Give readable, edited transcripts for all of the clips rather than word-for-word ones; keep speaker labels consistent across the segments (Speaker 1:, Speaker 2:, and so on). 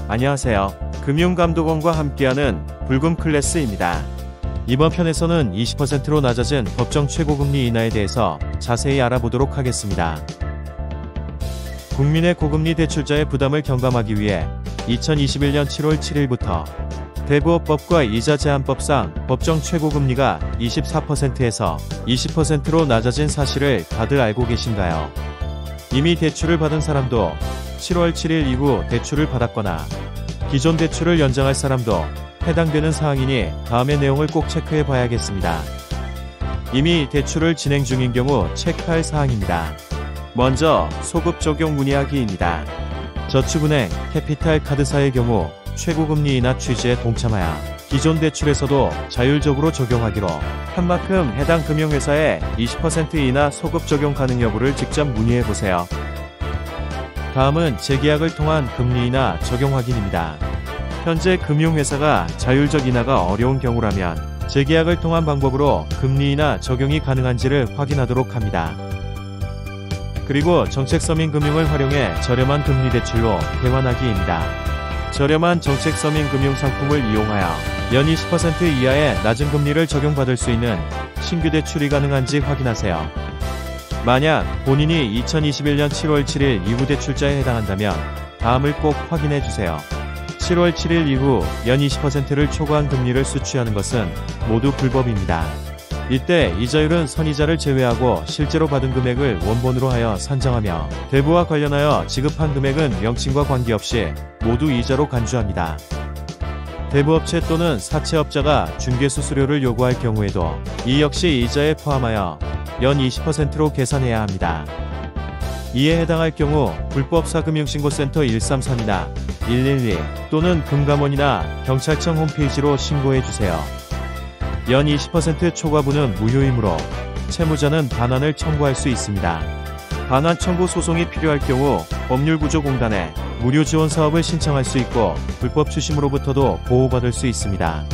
Speaker 1: 안녕하세요. 금융감독원과 함께하는 불금 클래스입니다. 이번 편에서는 20%로 낮아진 법정 최고금리 인하에 대해서 자세히 알아보도록 하겠습니다. 국민의 고금리 대출자의 부담을 경감하기 위해 2021년 7월 7일부터 대부업법과 이자 제한법상 법정 최고금리가 24%에서 20%로 낮아진 사실을 다들 알고 계신가요? 이미 대출을 받은 사람도 7월 7일 이후 대출을 받았거나 기존 대출을 연장할 사람도 해당되는 사항이니 다음의 내용을 꼭 체크해 봐야겠습니다. 이미 대출을 진행 중인 경우 체크할 사항입니다. 먼저 소급 적용 문의하기입니다. 저축은행, 캐피탈 카드사의 경우 최고금리 인하 취지에 동참하여 기존 대출에서도 자율적으로 적용하기로 한 만큼 해당 금융회사에 20% 이나 소급 적용 가능 여부를 직접 문의해보세요. 다음은 재계약을 통한 금리 인하 적용 확인입니다. 현재 금융회사가 자율적 인하가 어려운 경우라면 재계약을 통한 방법으로 금리 인하 적용이 가능한지를 확인하도록 합니다. 그리고 정책서민 금융을 활용해 저렴한 금리 대출로 대환하기입니다. 저렴한 정책서민 금융 상품을 이용하여 연 20% 이하의 낮은 금리를 적용받을 수 있는 신규 대출이 가능한지 확인하세요. 만약 본인이 2021년 7월 7일 이후 대출자에 해당한다면 다음을 꼭 확인해주세요. 7월 7일 이후 연 20%를 초과한 금리를 수취하는 것은 모두 불법입니다. 이때 이자율은 선이자를 제외하고 실제로 받은 금액을 원본으로 하여 산정하며 대부와 관련하여 지급한 금액은 명칭과 관계없이 모두 이자로 간주합니다. 대부업체 또는 사채업자가 중개수수료를 요구할 경우에도 이 역시 이자에 포함하여 연 20%로 계산해야 합니다. 이에 해당할 경우 불법사금융신고센터 133이나 112 또는 금감원이나 경찰청 홈페이지로 신고해주세요. 연 20% 초과분은 무효이므로 채무자는 반환을 청구할 수 있습니다. 반환 청구 소송이 필요할 경우 법률구조공단에 무료 지원 사업을 신청할 수 있고 불법 추심으로부터도 보호받을 수 있습니다.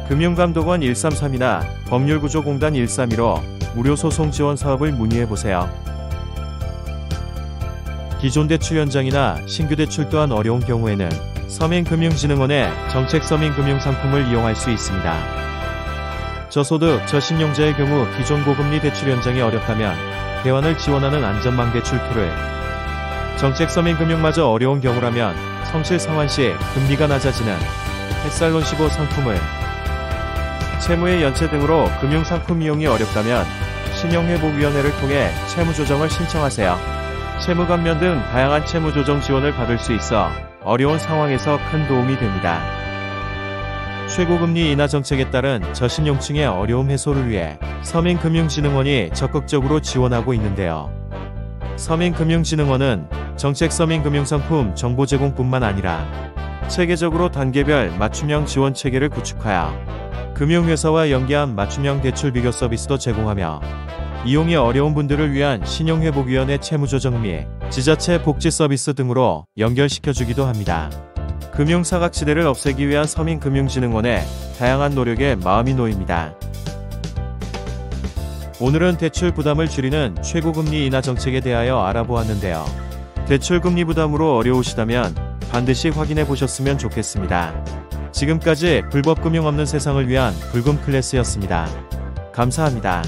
Speaker 1: 금융감독원 133이나 법률구조공단 132로 무료 소송 지원 사업을 문의해보세요. 기존 대출 연장이나 신규 대출 또한 어려운 경우에는 서민금융진흥원의 정책서민금융상품을 이용할 수 있습니다. 저소득, 저신용자의 경우 기존 고금리 대출 연장이 어렵다면 대환을 지원하는 안전망 대출 툴을, 정책서민금융마저 어려운 경우라면 성실 상환 시 금리가 낮아지는 햇살론시고 상품을, 채무의 연체 등으로 금융상품 이용이 어렵다면 신용회복위원회를 통해 채무조정을 신청하세요. 채무감면 등 다양한 채무조정 지원을 받을 수 있어 어려운 상황에서 큰 도움이 됩니다. 최고금리 인하 정책에 따른 저신용층의 어려움 해소를 위해 서민금융진흥원이 적극적으로 지원하고 있는데요. 서민금융진흥원은 정책서민금융상품 정보 제공뿐만 아니라 체계적으로 단계별 맞춤형 지원 체계를 구축하여 금융회사와 연계한 맞춤형 대출 비교 서비스도 제공하며 이용이 어려운 분들을 위한 신용회복위원회 채무조정 및 지자체 복지 서비스 등으로 연결시켜주기도 합니다. 금융사각지대를 없애기 위한 서민금융진흥원의 다양한 노력에 마음이 놓입니다. 오늘은 대출 부담을 줄이는 최고금리 인하 정책에 대하여 알아보았는데요. 대출 금리 부담으로 어려우시다면 반드시 확인해 보셨으면 좋겠습니다. 지금까지 불법 금융 없는 세상을 위한 불금 클래스였습니다. 감사합니다.